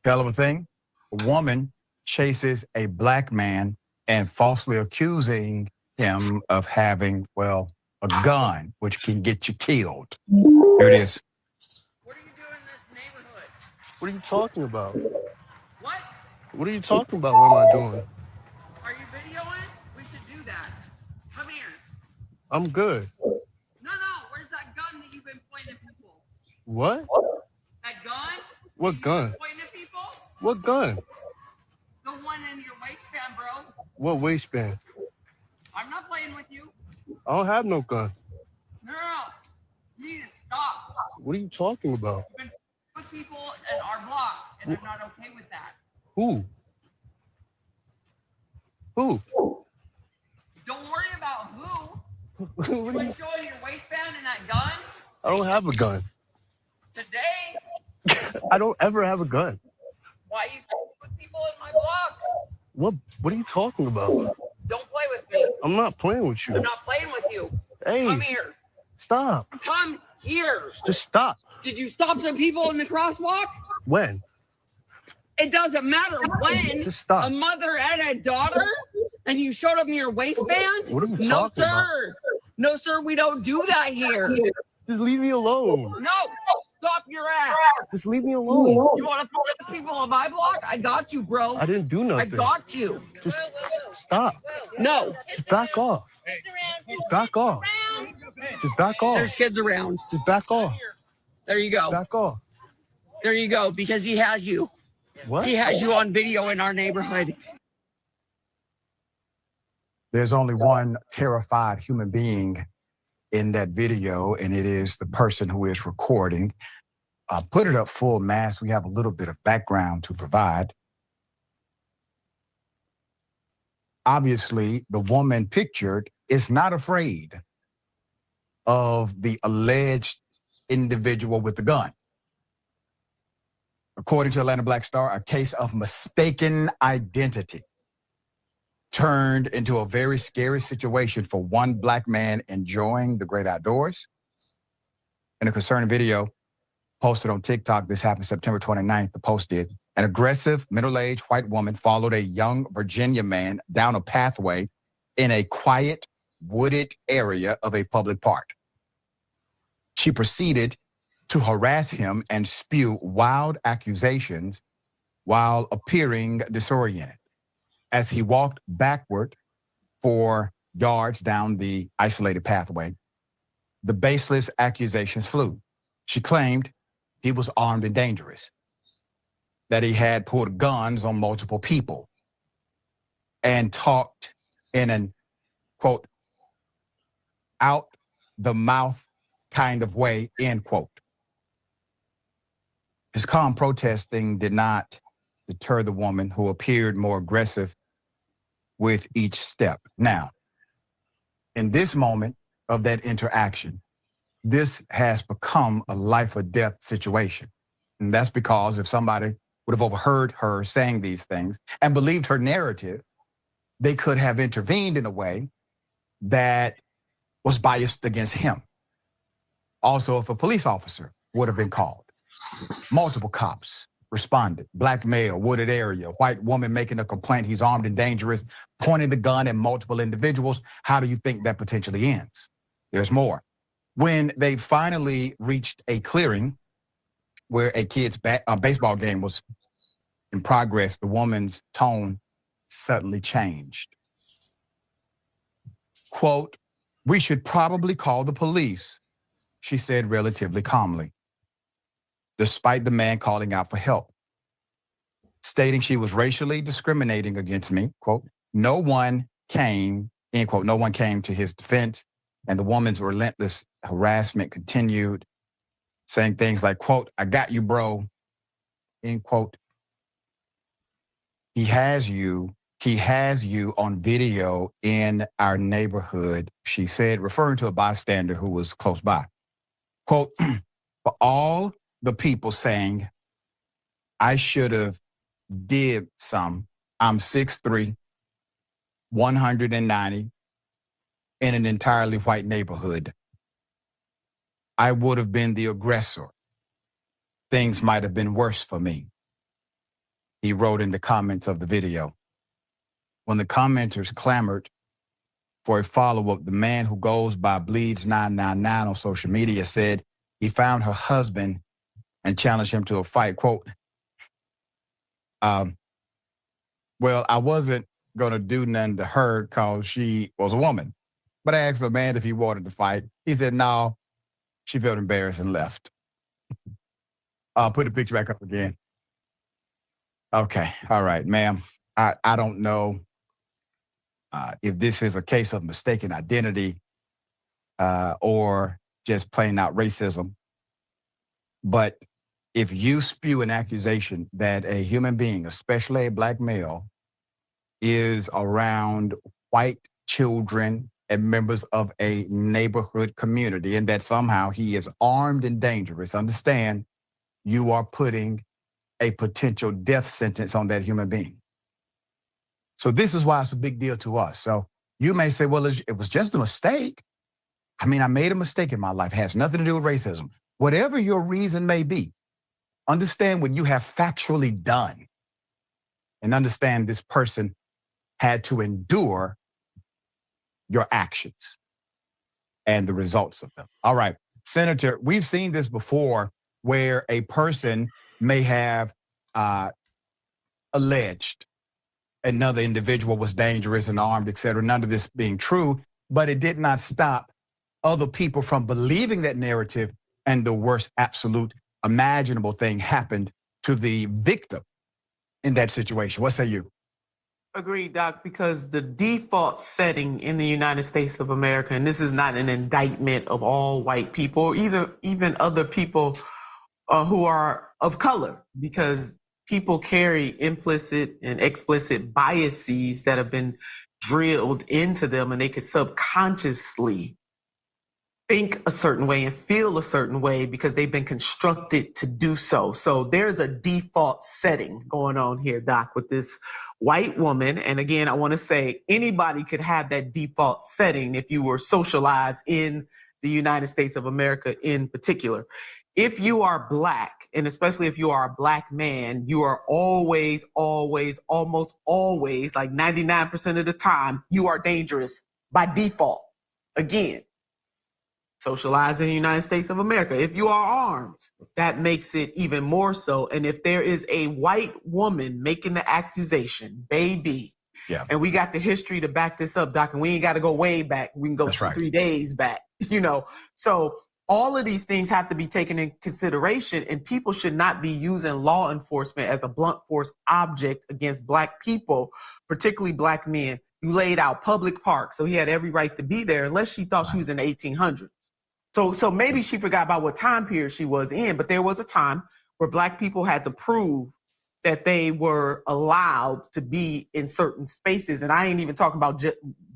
Hell of a thing. A woman chases a black man and falsely accusing him of having, well, a gun, which can get you killed. Here it is. What are you doing in this neighborhood? What are you talking about? What? What are you talking about? What am I doing? Are you videoing? We should do that. Come here. I'm good. No, where's that gun that you've been pointing at people? What? That gun? What gun? Pointing at people? What gun? The one in your waistband, bro. What waistband? I'm not playing with you. I don't have no gun. No. You need to stop. What are you talking about? You've been with people in our block, and I'm not okay with that. Who? Who? Don't worry about who. What You are been you... showing your waistband and that gun I don't have a gun. today. I don't ever have a gun. Why you with people in my block? What are you talking about? Don't play with me. I'm not playing with I'm you. not playing with you. Hey, Come here. stop. Come here. Just stop. Did you stop some people in the crosswalk? When? It doesn't matter when. Just stop. A mother and a daughter, and you showed them your waistband? What are you No, talking about? sir. No, sir, we don't do that here. Just leave me alone. No, stop your ass. Just leave me alone. You want to play with the people on my block? I got you, bro. I didn't do I nothing. got you. Just stop. No, Just back off. Just back off. Just back off. there's kids around. Just back off. There you go. Back off. There you go, because he has you. What? He has you on video in our neighborhood. There's only one terrified human being in that video, and it is the person who is recording. Put it up full mass. We have a little bit of background to provide. Obviously, the woman pictured is not afraid of the alleged individual with the gun. According to Atlanta Black Star, a case of mistaken identity turned into a very scary situation for one black man enjoying the great outdoors. In a concerning video posted on TikTok, this happened September 29th, the Post did. An aggressive middle-aged white woman followed a young Virginia man down a pathway in a quiet, wooded area of a public park. She proceeded to harass him and spew wild accusations while appearing disoriented. As he walked backward for yards down the isolated pathway, the baseless accusations flew. She claimed he was armed and dangerous, that he had pulled guns on multiple people, and talked in an, quote, out the mouth kind of way, end quote. His calm protesting did not deter the woman, who appeared more aggressive with each step. Now, in this moment of that interaction, this has become a life or death situation. And that's because if somebody would have overheard her saying these things and believed her narrative, they could have intervened in a way that was biased against him. Also, if a police officer would have been called, multiple cops responded, black male, wooded area, white woman making a complaint, he's armed and dangerous, pointing the gun at multiple individuals. How do you think that potentially ends? There's more. When they finally reached a clearing where a kid's baseball game was in progress, the woman's tone suddenly changed. Quote, "We should probably call the police," she said relatively calmly, despite the man calling out for help, stating she was racially discriminating against me. Quote, "No one came," end quote, "no one came to his defense," and the woman's relentless harassment continued, saying things like, quote, "I got you, bro," end quote. He has you on video in our neighborhood," she said, referring to a bystander who was close by. Quote, "For all the people saying I should have did some, I'm 6'3", 190, in an entirely white neighborhood. I would have been the aggressor. Things might have been worse for me." he wrote in the comments of the video. When the commenters clamored for a follow-up, the man who goes by Bleeds999 on social media said he found her husband and challenged him to a fight. Quote, well, I wasn't going to do nothing to her because she was a woman. But I asked the man if he wanted to fight. He said, no. She felt embarrassed and left. Put the picture back up again. Okay. All right, ma'am. I don't know if this is a case of mistaken identity or just plain out racism. But if you spew an accusation that a human being, especially a black male, is around white children and members of a neighborhood community, and that somehow he is armed and dangerous, understand you are putting a potential death sentence on that human being. So this is why it's a big deal to us. So you may say, well, it was just a mistake. I mean, I made a mistake in my life. It has nothing to do with racism. Whatever your reason may be, understand what you have factually done and understand this person had to endure your actions and the results of them. All right, Senator, we've seen this before where a person may have alleged another individual was dangerous and armed, et cetera, none of this being true, but it did not stop other people from believing that narrative, and the worst absolute imaginable thing happened to the victim in that situation. What say you? Agreed, Doc, because the default setting in the United States of America, and this is not an indictment of all white people, or even other people who are of color, because people carry implicit and explicit biases that have been drilled into them, and they could subconsciously think a certain way and feel a certain way because they've been constructed to do so. So there's a default setting going on here, Doc, with this white woman. And again, I want to say anybody could have that default setting if you were socialized in the United States of America in particular. If you are black, and especially if you are a black man, you are always, almost always, like 99% of the time, you are dangerous by default. Again, socialized in the United States of America. If you are armed, that makes it even more so. And if there is a white woman making the accusation, baby, yeah, and we got the history to back this up, Doc, and we ain't got to go way back. We can go 3 days back, So all of these things have to be taken in consideration, and people should not be using law enforcement as a blunt force object against black people, particularly black men. You laid out public park, so he had every right to be there, unless she thought she was in the 1800s. So maybe she forgot about what time period she was in, but there was a time where black people had to prove that they were allowed to be in certain spaces. And I ain't even talking about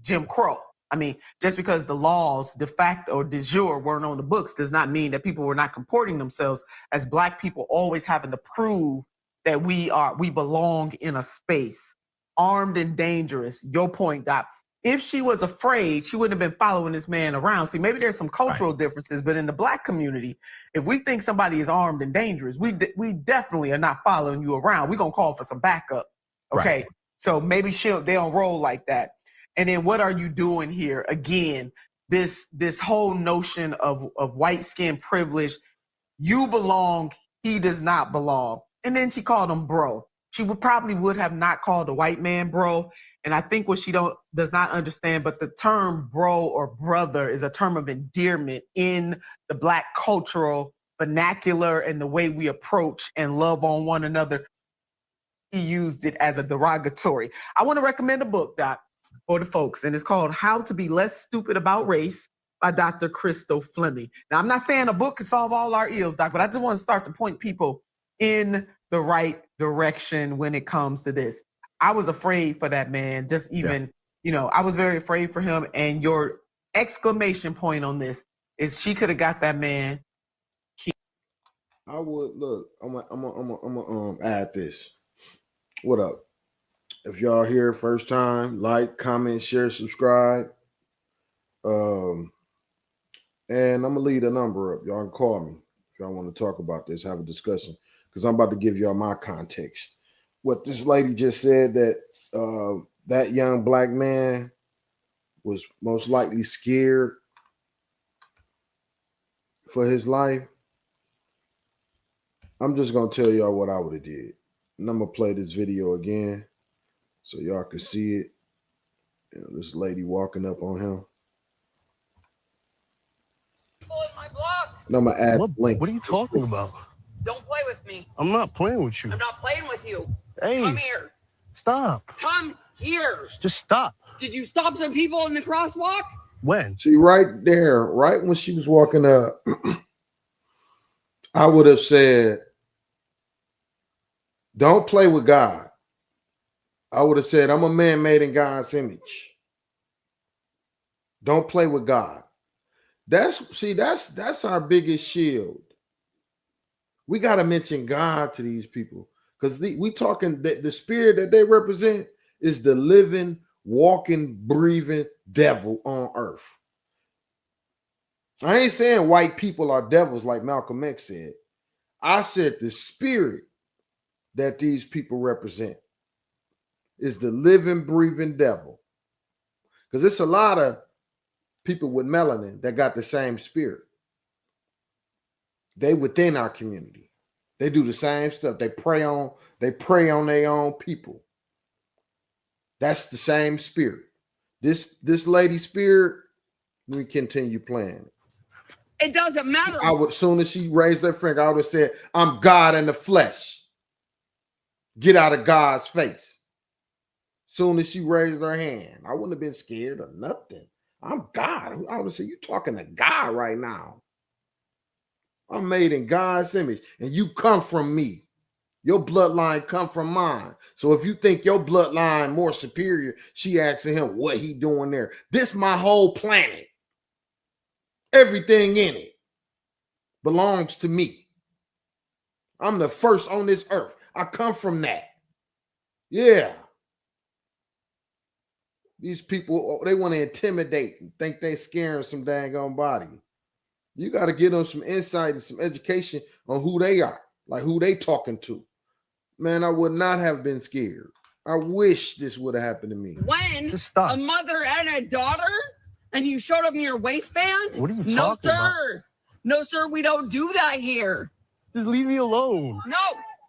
Jim Crow. I mean, just because the laws de facto or de jure weren't on the books does not mean that people were not comporting themselves as black people, always having to prove that we belong in a space. Armed and dangerous. Your point, Doc. If she was afraid, she wouldn't have been following this man around. See, maybe there's some cultural differences, but in the black community, if we think somebody is armed and dangerous, we definitely are not following you around. We're going to call for some backup. Okay. Right. So maybe they don't roll like that. And then what are you doing here? Again, this whole notion of white skin privilege, you belong, he does not belong. And then she called him bro. She would have not called a white man bro. And I think what she does not understand, but the term bro or brother is a term of endearment in the black cultural vernacular and the way we approach and love on one another. He used it as a derogatory. I want to recommend a book, Doc, for the folks, and it's called How to Be Less Stupid About Race by Dr. Crystal Fleming. Now, I'm not saying a book can solve all our ills, Doc, but I just want to start to point people in the right direction when it comes to this. I was afraid for that man, I was very afraid for him. And your exclamation point on this is she could have got that man. I would look. I'm gonna add this. What up? If y'all here first time, like, comment, share, subscribe. And I'm gonna leave the number up. Y'all can call me if y'all want to talk about this, have a discussion, because I'm about to give y'all my context what this lady just said, that that young black man was most likely scared for his life. I'm just gonna tell y'all what I would have did. And I'm gonna play this video again so y'all can see it. You know, this lady walking up on him. My block. And I'm gonna add link. What are you talking about? Don't play with me. I'm not playing with you. I'm not playing with you. Hey, Come here. stop. Come here. Just stop. Did you stop some people in the crosswalk? When? See, right there, right when she was walking up, I would have said, don't play with God. I would have said, I'm a man made in God's image. Don't play with God. That's our biggest shield. We got to mention God to these people, because we talking that the spirit that they represent is the living, walking, breathing devil on earth. I ain't saying white people are devils like Malcolm X said. I said the spirit that these people represent is the living, breathing devil. Because it's a lot of people with melanin that got the same spirit. They within our community. They do the same stuff. They prey on their own people. That's the same spirit. This lady spirit, let me continue playing. It doesn't matter. I would, as soon as she raised her finger, I would have said, I'm God in the flesh. Get out of God's face. Soon as she raised her hand, I wouldn't have been scared or nothing. I'm God. I would say, you talking to God right now. I'm made in God's image, and you come from me. Your bloodline come from mine. So if you think your bloodline more superior, she asking him what he doing there. This my whole planet. Everything in it belongs to me. I'm the first on this earth. I come from that. Yeah. These people, they want to intimidate and think they scaring some dang on body. You got to give them some insight and some education on who they are, like who they talking to. Man, I would not have been scared. I wish this would have happened to me. When Just stop. a mother and a daughter, and you showed them your waistband? What are you No, talking about? sir. No, sir, we don't do that here. Just leave me alone. No,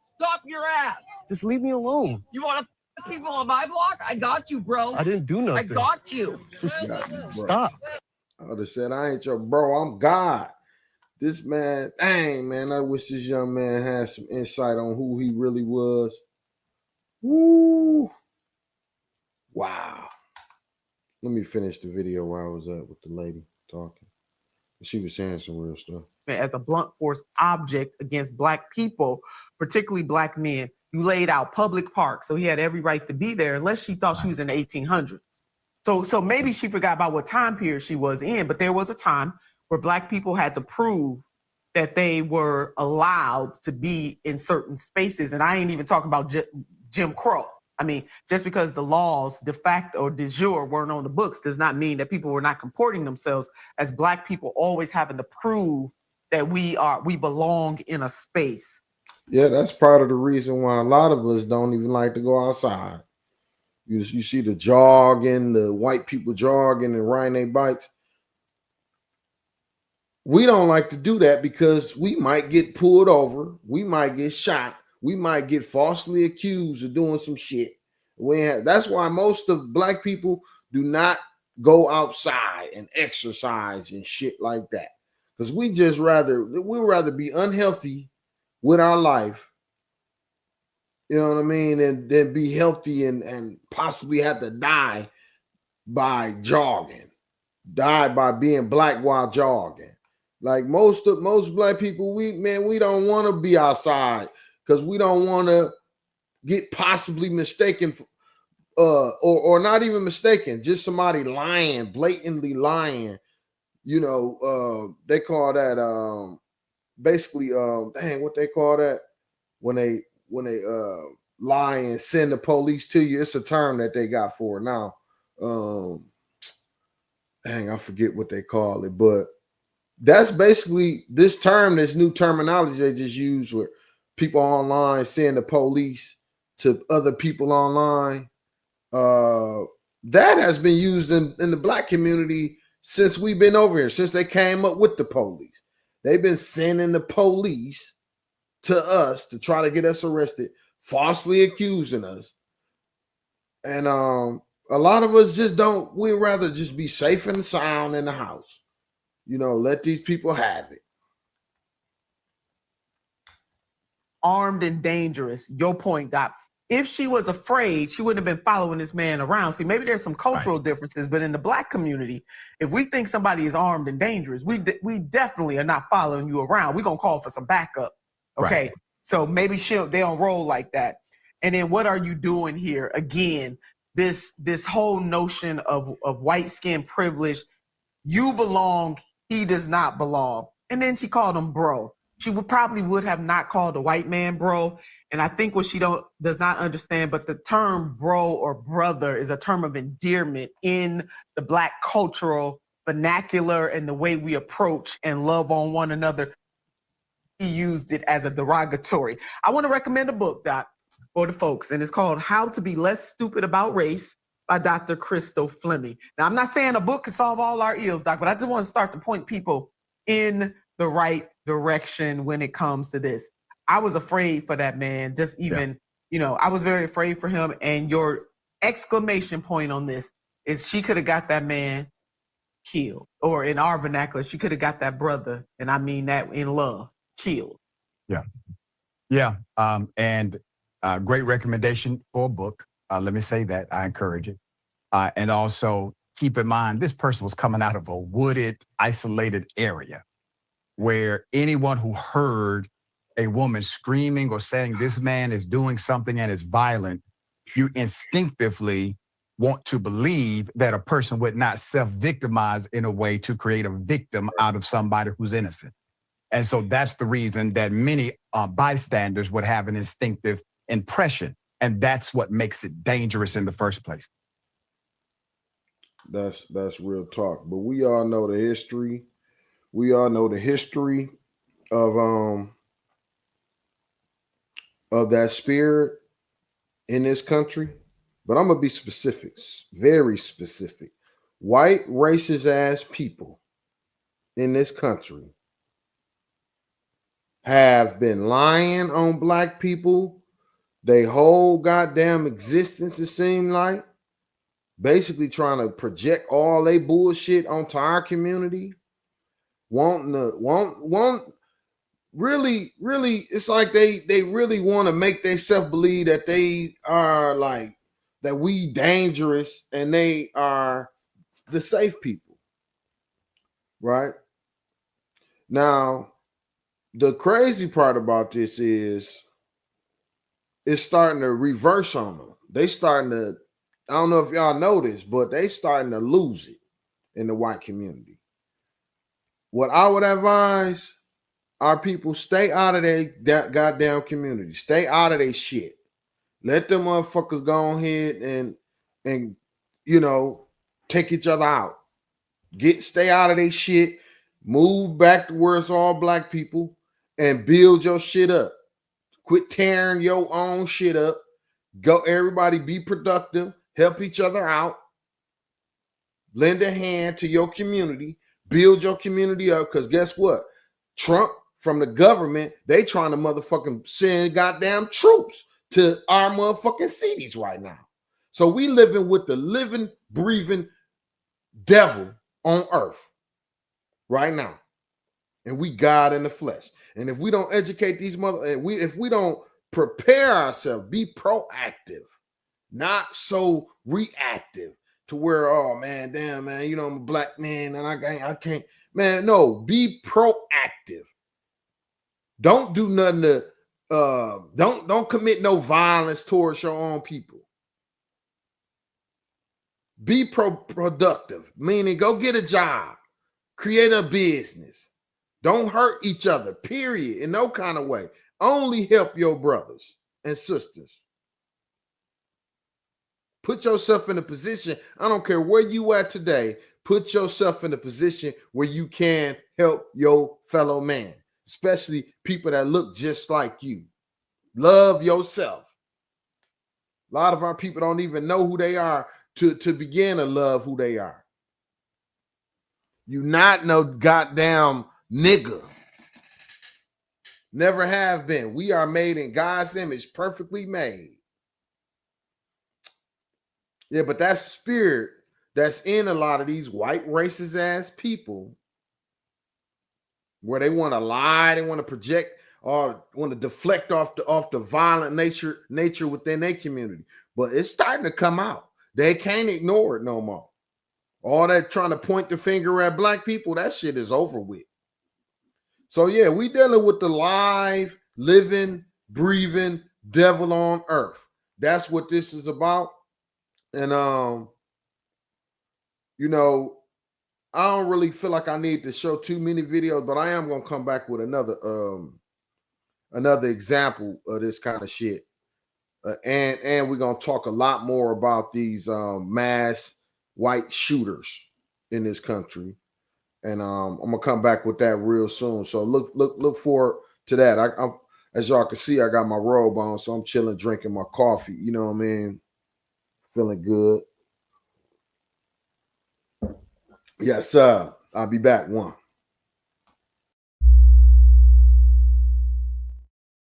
stop your ass. Just leave me alone. You want to people on my block? I got you, bro. I didn't do nothing. I got you. Just Got me, bro. stop. I would have said, I ain't your bro. I'm God. This man, dang, man, I wish this young man had some insight on who he really was. Woo. Wow. Let me finish the video where I was at with the lady talking. She was saying some real stuff. As a blunt force object against Black people, particularly Black men. You laid out public parks, so he had every right to be there, unless she thought she was in the 1800s. So maybe she forgot about what time period she was in, but there was a time where Black people had to prove that they were allowed to be in certain spaces. And I ain't even talking about Jim Crow. I mean, just because the laws de facto or de jure weren't on the books does not mean that people were not comporting themselves as Black people, always having to prove that we belong in a space. Yeah, that's part of the reason why a lot of us don't even like to go outside. You see the jogging, the white people jogging and riding their bikes. We don't like to do that because we might get pulled over. We might get shot. We might get falsely accused of doing some shit. That's why most of Black people do not go outside and exercise and shit like that. Because we'd rather be unhealthy with our life, you know what I mean, and then be healthy and possibly have to die by jogging, die by being Black while jogging. Like most Black people, we don't want to be outside because we don't want to get possibly mistaken or not even mistaken, just somebody lying, blatantly lying. You know, they call that basically dang, what they call that when they lie and send the police to you. It's a term that they got for it now. Dang, I forget what they call it, but that's basically this new terminology they just use where people online send the police to other people online. That has been used in the black community since we've been over here, since they came up with the police. They've been sending the police to us to try to get us arrested, falsely accusing us. And a lot of us just don't, we'd rather just be safe and sound in the house. You know, let these people have it. Armed and dangerous. Your point, Doc. If she was afraid, she wouldn't have been following this man around. See, maybe there's some cultural differences, but in the black community, if we think somebody is armed and dangerous, we definitely are not following you around. We're going to call for some backup. Okay. Right. So maybe they don't roll like that. And then what are you doing here? Again, this whole notion of white skin privilege, you belong, he does not belong. And then she called him bro. She probably would have not called a white man bro. And I think what she does not understand, but the term bro or brother is a term of endearment in the black cultural vernacular and the way we approach and love on one another. He used it as a derogatory. I want to recommend a book, Doc, for the folks, and it's called How to Be Less Stupid About Race by Dr. Crystal Fleming. Now, I'm not saying a book can solve all our ills, Doc, but I just want to start to point people in the right direction when it comes to this. I was afraid for that man, just even, I was very afraid for him. And your exclamation point on this is she could have got that man killed, or in our vernacular, she could have got that brother, and I mean that in love, killed. Yeah. And great recommendation for a book. Let me say that. I encourage it. And also keep in mind, this person was coming out of a wooded, isolated area where anyone who heard a woman screaming or saying this man is doing something and is violent, you instinctively want to believe that a person would not self-victimize in a way to create a victim out of somebody who's innocent. And so that's the reason that many bystanders would have an instinctive impression. And that's what makes it dangerous in the first place. That's real talk. But we all know the history. We all know the history of that spirit in this country. But I'm gonna be specific, very specific. White racist ass people in this country have been lying on black people they whole goddamn existence, it seemed like, basically trying to project all they bullshit onto our community. Really, it's like they really want to make themselves believe that they are like, that we dangerous and they are the safe people, right? Now, the crazy part about this is it's starting to reverse on them. They starting to, I don't know if y'all know this, but they starting to lose it in the white community. What I would advise our people, stay out of that goddamn community. Stay out of their shit. Let them motherfuckers go ahead and take each other out. Stay out of their shit. Move back to where it's all black people and build your shit up. Quit tearing your own shit up. Go, everybody be productive. Help each other out. Lend a hand to your community. Build your community up. Because guess what? Trump from the government, they trying to motherfucking send goddamn troops to our motherfucking cities right now. So we living with the living, breathing devil on earth right now. And we God in the flesh. And if we don't educate these if we don't prepare ourselves, be proactive, not so reactive to where, oh man, damn man, I'm a black man and I can't, man, no, be proactive. Don't do nothing to don't commit no violence towards your own people. Be productive, meaning go get a job, create a business. Don't hurt each other, period, in no kind of way. Only help your brothers and sisters. Put yourself in a position, I don't care where you at today, put yourself in a position where you can help your fellow man, especially people that look just like you. Love yourself. A lot of our people don't even know who they are to begin to love who they are. You not no goddamn nigga. Never have been. We are made in God's image, perfectly made. Yeah, but that spirit that's in a lot of these white racist ass people, where they want to lie, they want to project or want to deflect off the violent nature within their community. But it's starting to come out. They can't ignore it no more. All that trying to point the finger at black people, that shit is over with. So yeah, we dealing with the live, living, breathing devil on earth. That's what this is about. And you know, I don't really feel like I need to show too many videos, but I am gonna come back with another example of this kind of shit. And we're gonna talk a lot more about these mass white shooters in this country. And I'm gonna come back with that real soon. So look forward to that. I'm as y'all can see, I got my robe on, so I'm chilling, drinking my coffee. You know what I mean? Feeling good. Yes, sir. I'll be back one.